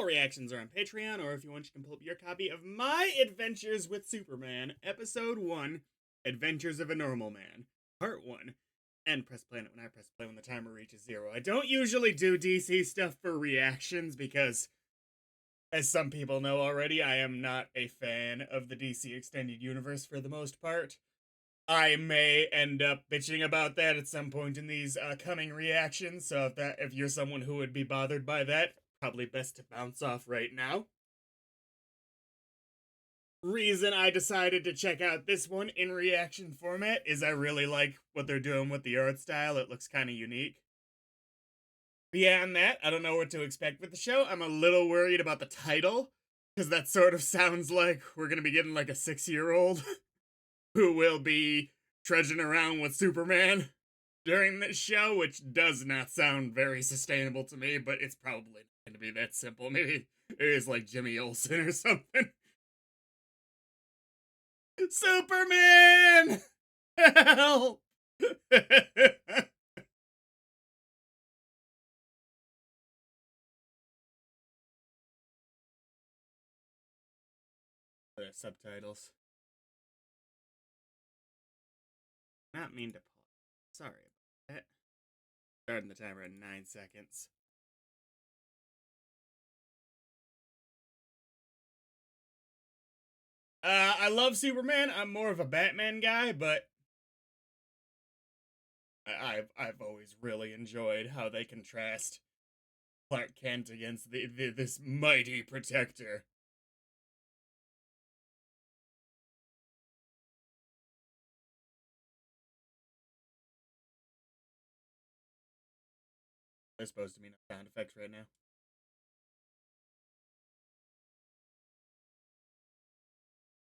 All reactions are on Patreon, or if you want, you can pull up your copy of My Adventures with Superman, Episode 1, Adventures of a Normal Man, Part 1, and press play when I press play when the timer reaches 0. I don't usually do DC stuff for reactions because, as some people know already, I am not a fan of the DC Extended Universe for the most part. I may end up bitching about that at some point in these coming reactions, so if you're someone who would be bothered by that, probably best to bounce off right now. Reason I decided to check out this one in reaction format is I really like what they're doing with the art style. It looks kind of unique. Beyond that, I don't know what to expect with the show. I'm a little worried about the title, because that sort of sounds like we're going to be getting like a 6-year-old who will be trudging around with Superman during this show, which does not sound very sustainable to me, but it's probably not going to be that simple. Maybe it is like Jimmy Olsen or something. Superman! Help! Subtitles. Not mean to pause. Sorry about that. Starting the timer at 9 seconds. I love Superman. I'm more of a Batman guy, but I've always really enjoyed how they contrast Clark Kent against this mighty protector. They're supposed to be no sound effects right now.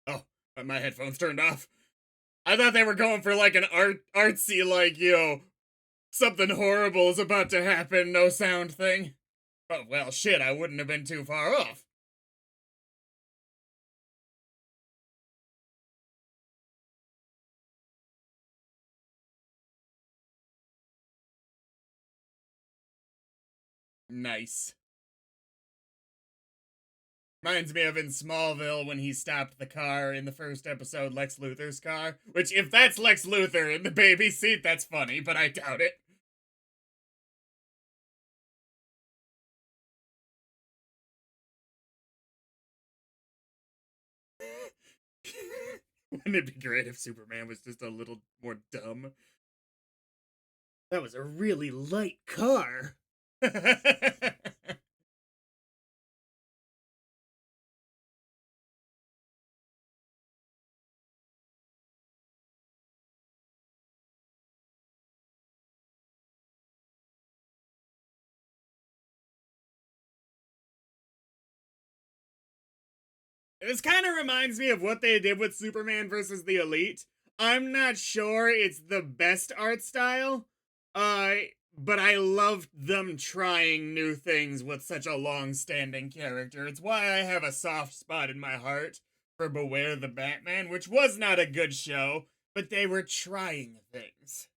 Oh, my headphones turned off. I thought they were going for like an artsy, like, something horrible is about to happen, no sound thing. Oh, well, shit, I wouldn't have been too far off. Nice. Reminds me of in Smallville when he stopped the car in the first episode, Lex Luthor's car. Which, if that's Lex Luthor in the baby seat, that's funny, but I doubt it. Wouldn't it be great if Superman was just a little more dumb? That was a really light car. This kind of reminds me of what they did with Superman versus the Elite. I'm not sure it's the best art style, but I loved them trying new things with such a long-standing character. It's why I have a soft spot in my heart for Beware the Batman, which was not a good show, but they were trying things.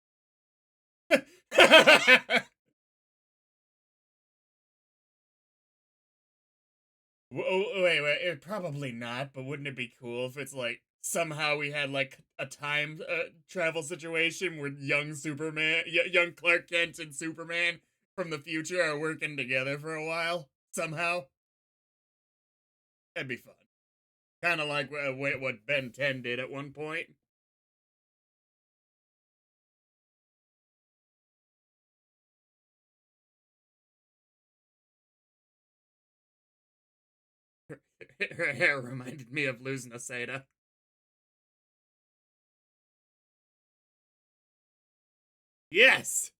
Wait, probably not, but wouldn't it be cool if it's like somehow we had like a time travel situation where young Superman, young Clark Kent and Superman from the future are working together for a while somehow? That'd be fun. Kind of like what Ben 10 did at one point. Her hair reminded me of losing a Seda. Yes!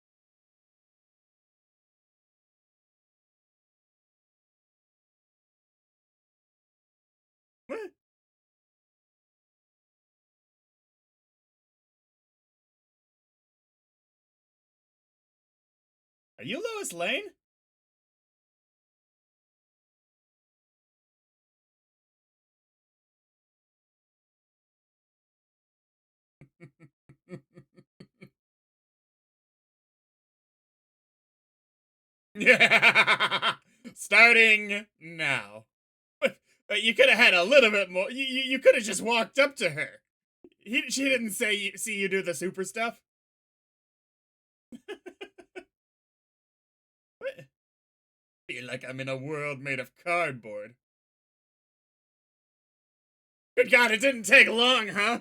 What? Are you Lois Lane? Yeah. Starting now. But you could have had a little bit more. You could have just walked up to her. She didn't say see you do the super stuff. What? Feel like I'm in a world made of cardboard. Good God, it didn't take long, huh?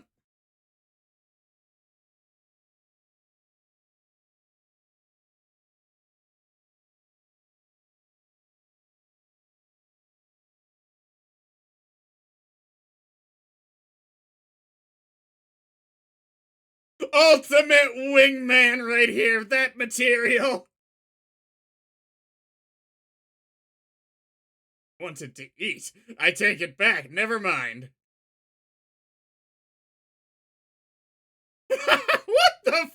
Ultimate wingman right here, that material. Wanted to eat. I take it back, never mind. What the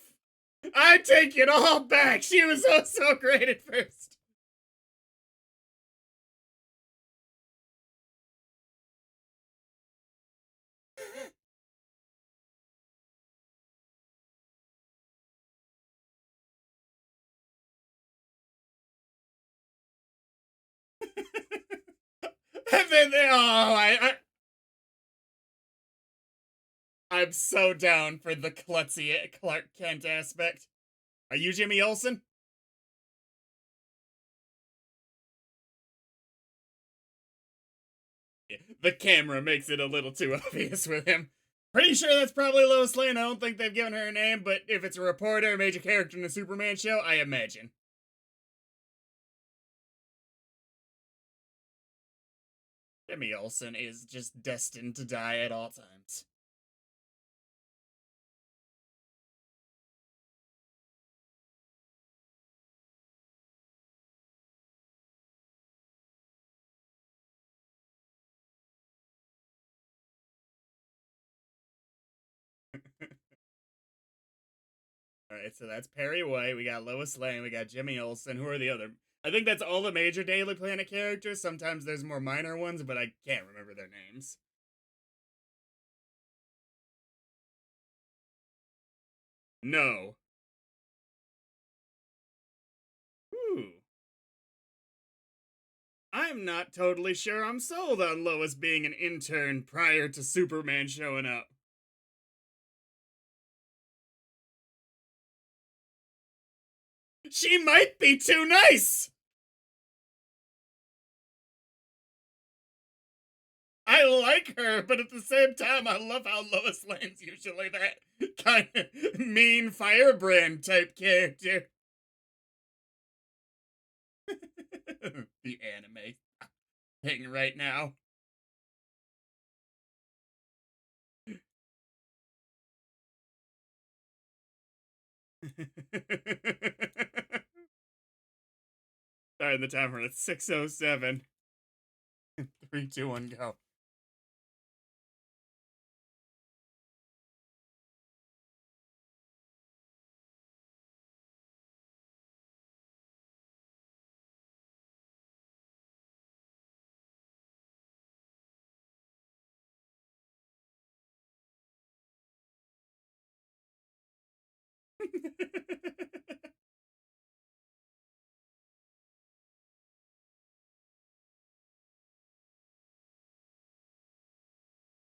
I take it all back. She was so great at first. And then I'm so down for the klutzy Clark Kent aspect. Are you Jimmy Olsen? Yeah, the camera makes it a little too obvious with him. Pretty sure that's probably Lois Lane. I don't think they've given her a name, but if it's a reporter, a major character in the Superman show, I imagine. Jimmy Olsen is just destined to die at all times. Alright, so that's Perry White. We got Lois Lane. We got Jimmy Olsen. Who are the other? I think that's all the major Daily Planet characters. Sometimes there's more minor ones, but I can't remember their names. No. Ooh. I'm not totally sure I'm sold on Lois being an intern prior to Superman showing up. She might be too nice! I like her, but at the same time, I love how Lois Lane's usually that kind of mean firebrand type character. The anime thing right now. Sorry, the timer. It's 6:07. 3, 2, 1, go.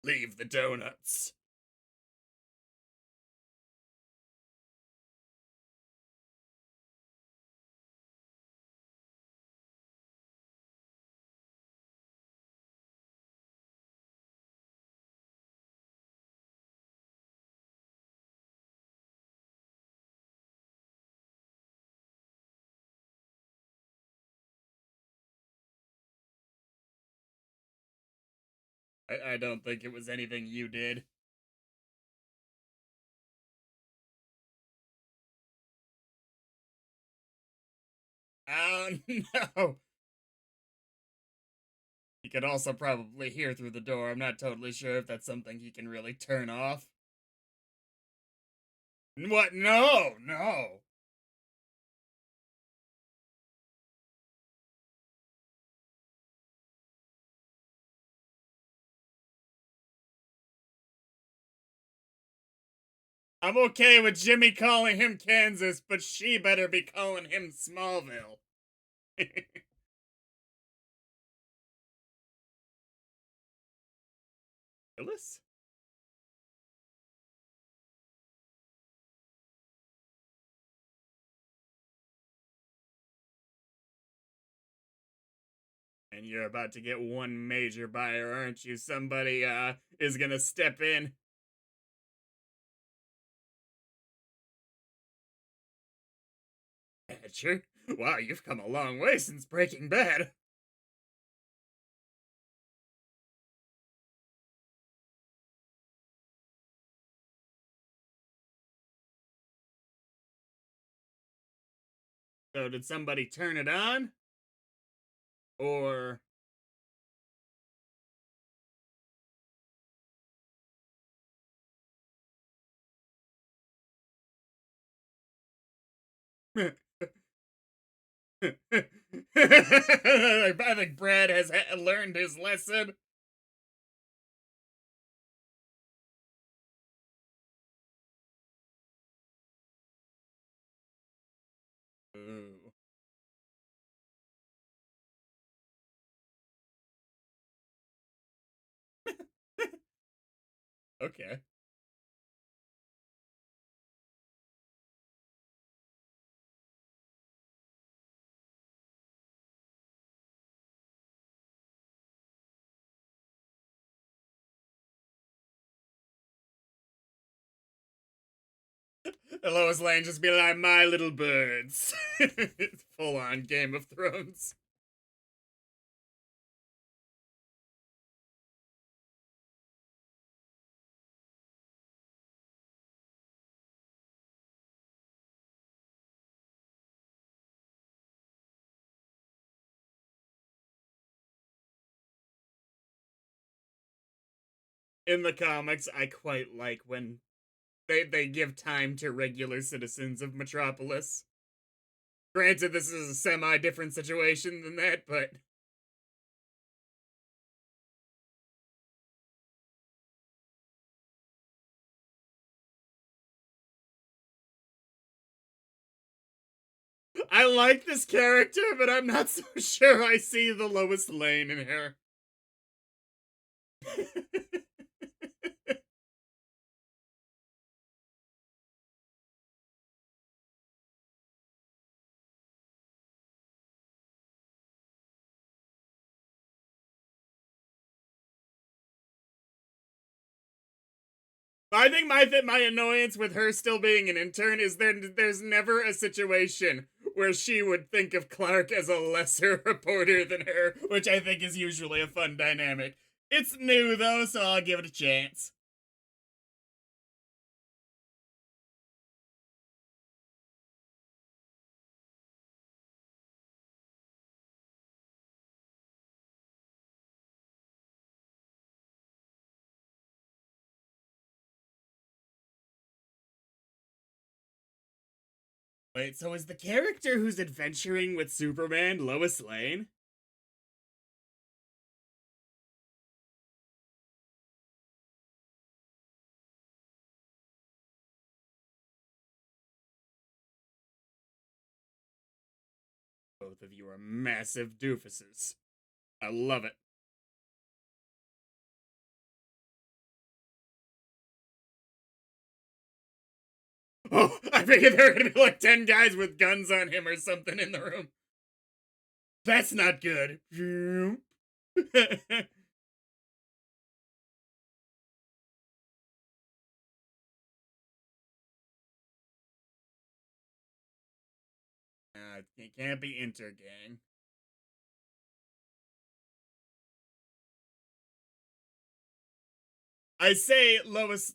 Leave the donuts. I don't think it was anything you did. Oh no. He could also probably hear through the door. I'm not totally sure if that's something he can really turn off. What? No, no. I'm okay with Jimmy calling him Kansas, but she better be calling him Smallville. Phyllis? And you're about to get one major buyer, aren't you? Somebody is gonna step in. Badger? Wow, you've come a long way since Breaking Bad. So did somebody turn it on? Or I think Brad has learned his lesson. Ooh. Okay. Lois Lane just be like, my little birds. Full on Game of Thrones. In the comics, I quite like when they give time to regular citizens of Metropolis. Granted, this is a semi different situation than that, but I like this character, but I'm not so sure I see the Lois Lane in her. I think my annoyance with her still being an intern is there's never a situation where she would think of Clark as a lesser reporter than her, which I think is usually a fun dynamic. It's new though, so I'll give it a chance. Wait, so is the character who's adventuring with Superman Lois Lane? Both of you are massive doofuses. I love it. Oh, I figured there were gonna be like 10 guys with guns on him or something in the room. That's not good. It can't be intergang. I say Lois.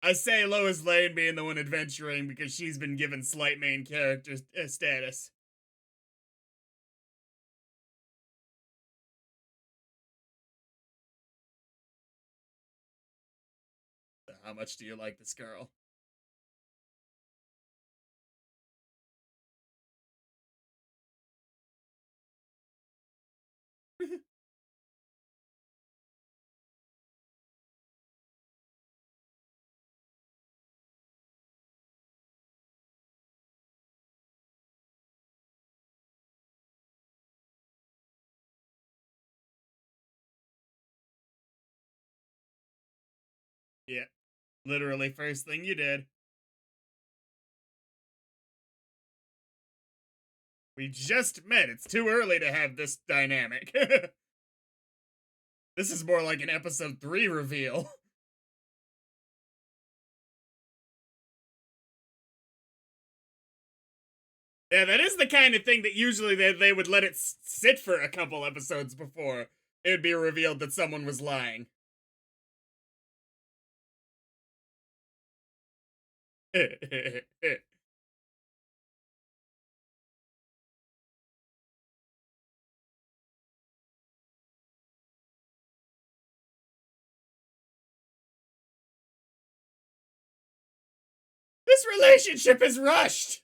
I say Lois Lane being the one adventuring because she's been given slight main character status. So how much do you like this girl? Yeah. Literally first thing you did. We just met. It's too early to have this dynamic. This is more like an episode 3 reveal. Yeah, that is the kind of thing that usually they would let it sit for a couple episodes before it would be revealed that someone was lying. This relationship is rushed!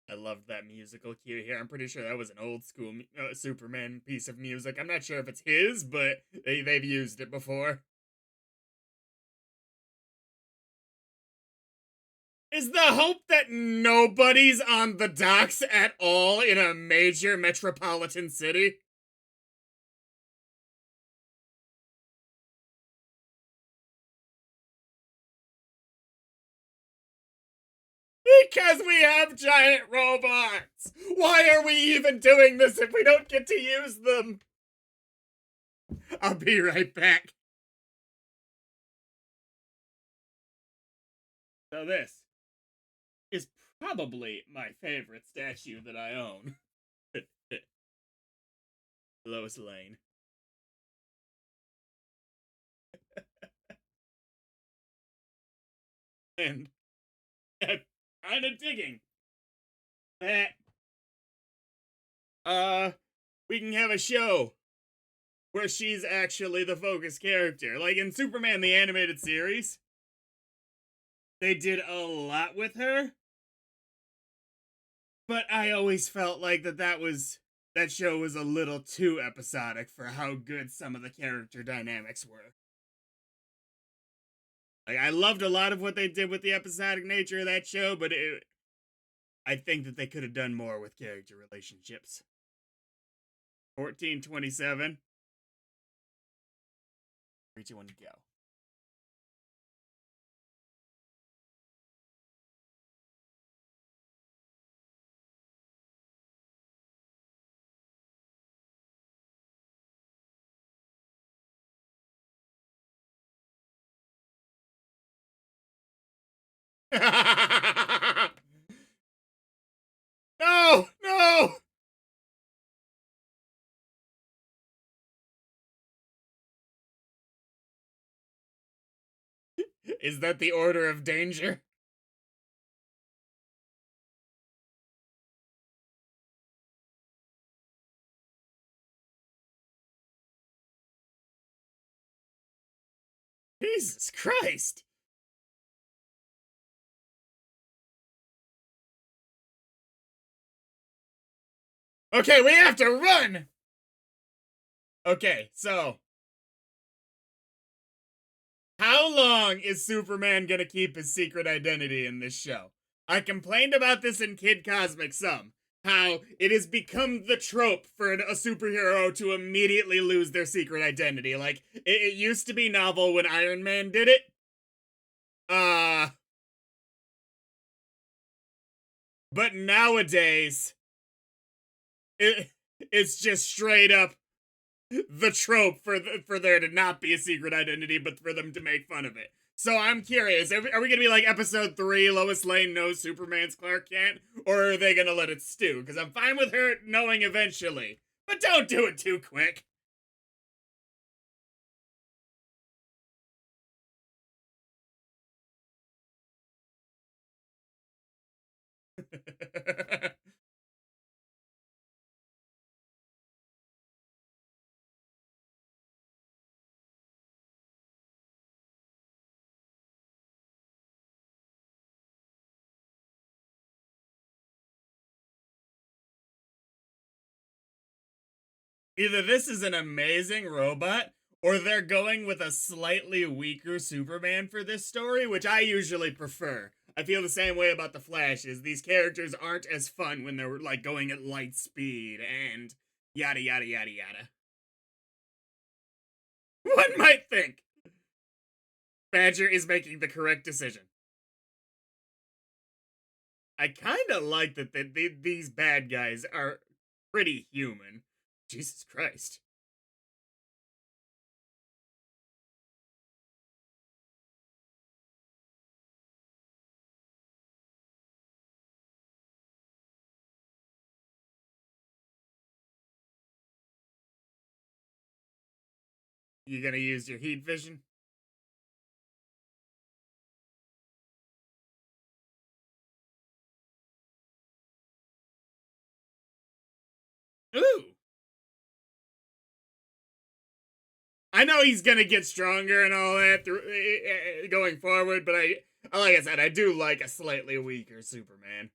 I loved that musical cue here. I'm pretty sure that was an old school Superman piece of music. I'm not sure if it's his, but they've used it before. Is the hope that nobody's on the docks at all in a major metropolitan city? Because we have giant robots! Why are we even doing this if we don't get to use them? I'll be right back. So this is probably my favorite statue that I own. Lois Lane. And I'm kind of digging that we can have a show where she's actually the focus character. Like in Superman the Animated Series, they did a lot with her, but I always felt like that show was a little too episodic for how good some of the character dynamics were. Like I loved a lot of what they did with the episodic nature of that show, but I think that they could have done more with character relationships. 1427. 3, 2, 1, go. No! No! Is that the order of danger? Jesus Christ! Okay, we have to run! Okay, so how long is Superman gonna keep his secret identity in this show? I complained about this in Kid Cosmic some. How it has become the trope for a superhero to immediately lose their secret identity. Like, it used to be novel when Iron Man did it. But nowadays, it's just straight up the trope for there to not be a secret identity, but for them to make fun of it. So I'm curious, are we gonna be like episode 3, Lois Lane knows Superman's Clark Kent, or are they gonna let it stew? Because I'm fine with her knowing eventually, but don't do it too quick. Either this is an amazing robot, or they're going with a slightly weaker Superman for this story, which I usually prefer. I feel the same way about the Flashes. These characters aren't as fun when they're like going at light speed and yada yada yada yada. One might think Badger is making the correct decision. I kind of like that these bad guys are pretty human. Jesus Christ. You gonna use your heat vision? Ooh. I know he's gonna get stronger and all that through going forward, but like I said, I do like a slightly weaker Superman.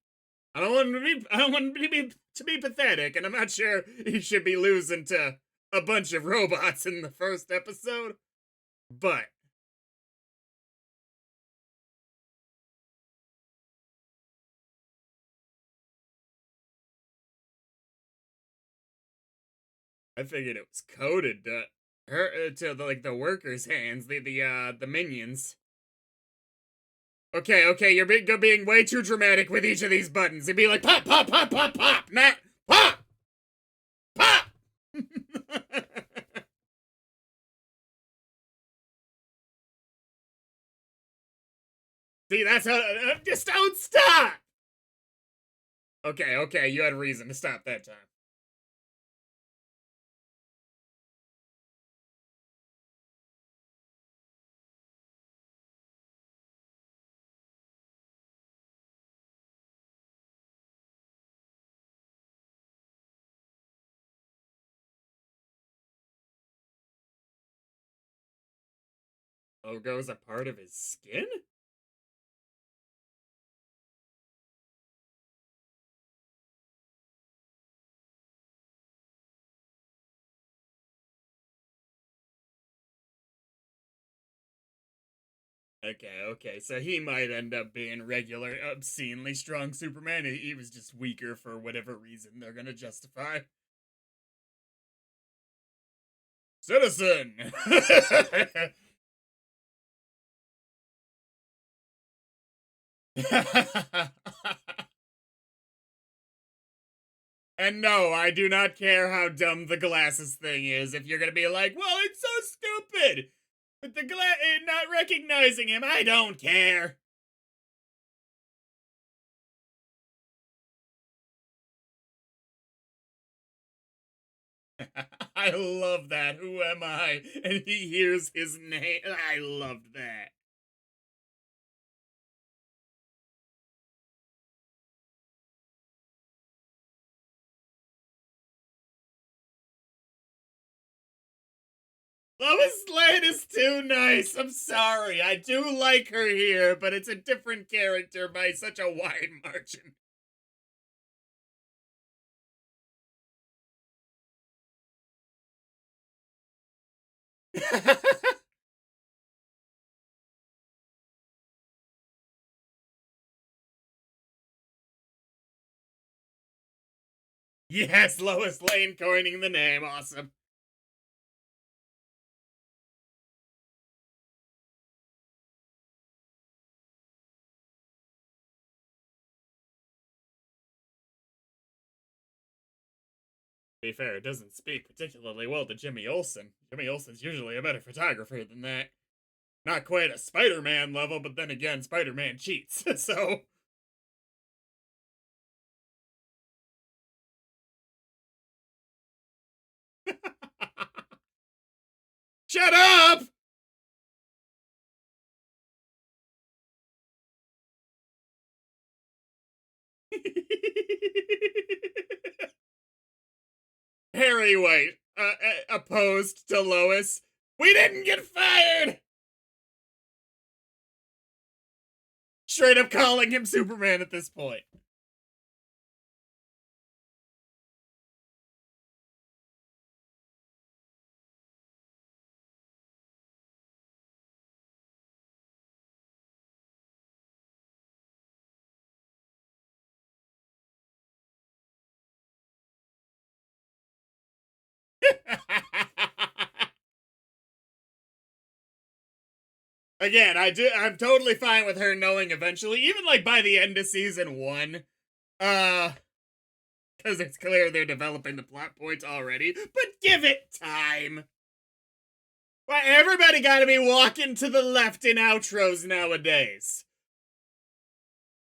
I don't want him to be, I don't want him to be pathetic, and I'm not sure he should be losing to a bunch of robots in the first episode. But I figured it was coded to like the workers' hands, the minions. Okay, you're being way too dramatic with each of these buttons. It'd be like pop, pop, pop, pop, pop, not pop, pop. See, that's how. Just don't stop. Okay, you had a reason to stop that time. Logo's a part of his skin? Okay, so he might end up being regular, obscenely strong Superman. He was just weaker for whatever reason they're gonna justify. Citizen! And no, I do not care how dumb the glasses thing is. If you're gonna be like, well, it's so stupid! But the not recognizing him, I don't care. I love that. Who am I? And he hears his name. I loved that. Lois Lane is too nice. I'm sorry. I do like her here, but it's a different character by such a wide margin. Yes, Lois Lane coining the name. Awesome. To be fair, it doesn't speak particularly well to Jimmy Olsen. Jimmy Olsen's usually a better photographer than that. Not quite a Spider-Man level, but then again, Spider-Man cheats, so... Shut up! Harry White, opposed to Lois. We didn't get fired! Straight up calling him Superman at this point. Again, I'm totally fine with her knowing eventually, even like by the end of season 1. Because it's clear they're developing the plot points already, but give it time. Why, everybody gotta be walking to the left in outros nowadays.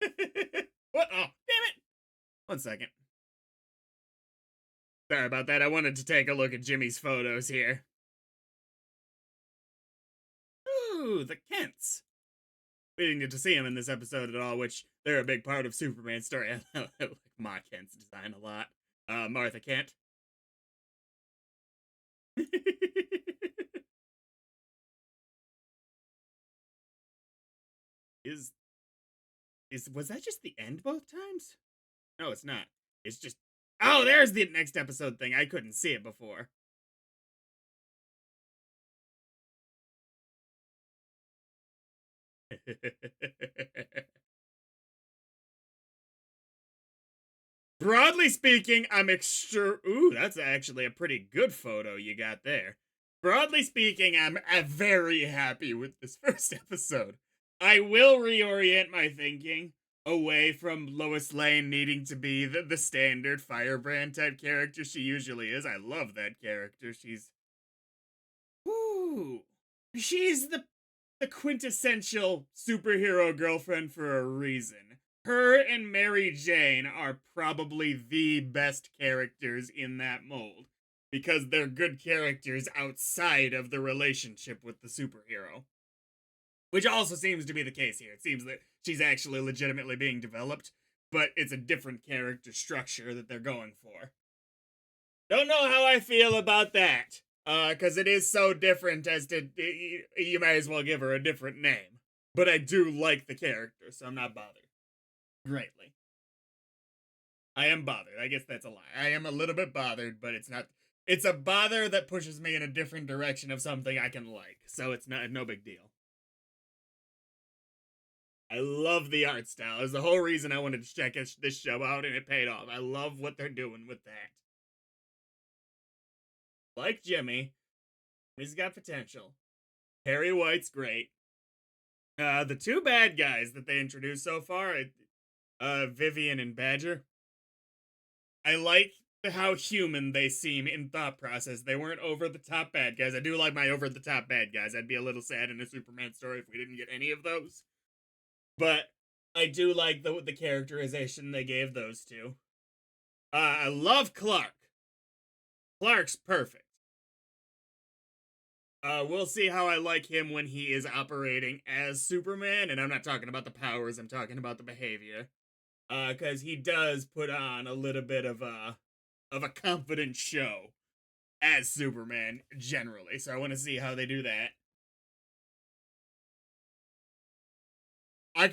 What? Oh, damn it. 1 second. Sorry about that. I wanted to take a look at Jimmy's photos here. Ooh, the Kents. We didn't get to see him in this episode at all, which they're a big part of Superman's story. I like Ma Kent's design a lot. Martha Kent. is was that just the end both times? No, it's not. It's just, oh, there's the next episode thing. I couldn't see it before. Broadly speaking, I'm ooh, that's actually a pretty good photo you got there. Broadly speaking, I'm very happy with this first episode. I will reorient my thinking away from Lois Lane needing to be the standard Firebrand type character she usually is. I love that character. She's the quintessential superhero girlfriend for a reason. Her and Mary Jane are probably the best characters in that mold because they're good characters outside of the relationship with the superhero. Which also seems to be the case here. It seems that she's actually legitimately being developed, but it's a different character structure that they're going for. Don't know how I feel about that. Because it is so different as to, you might as well give her a different name. But I do like the character, so I'm not bothered. Greatly. I am bothered. I guess that's a lie. I am a little bit bothered, but it's not. It's a bother that pushes me in a different direction of something I can like, so it's no big deal. I love the art style. It's the whole reason I wanted to check this show out, and it paid off. I love what they're doing with that. Like Jimmy, he's got potential. Harry White's great. The two bad guys that they introduced so far, Vivian and Badger. I like how human they seem in thought process. They weren't over the top bad guys. I do like my over the top bad guys. I'd be a little sad in a Superman story if we didn't get any of those. But I do like the characterization they gave those two. I love Clark. Clark's perfect. We'll see how I like him when he is operating as Superman, and I'm not talking about the powers, I'm talking about the behavior. Because he does put on a little bit of a confident show as Superman generally. So I want to see how they do that. I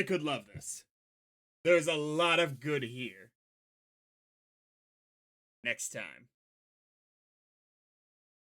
could love this. There's a lot of good here. Next time.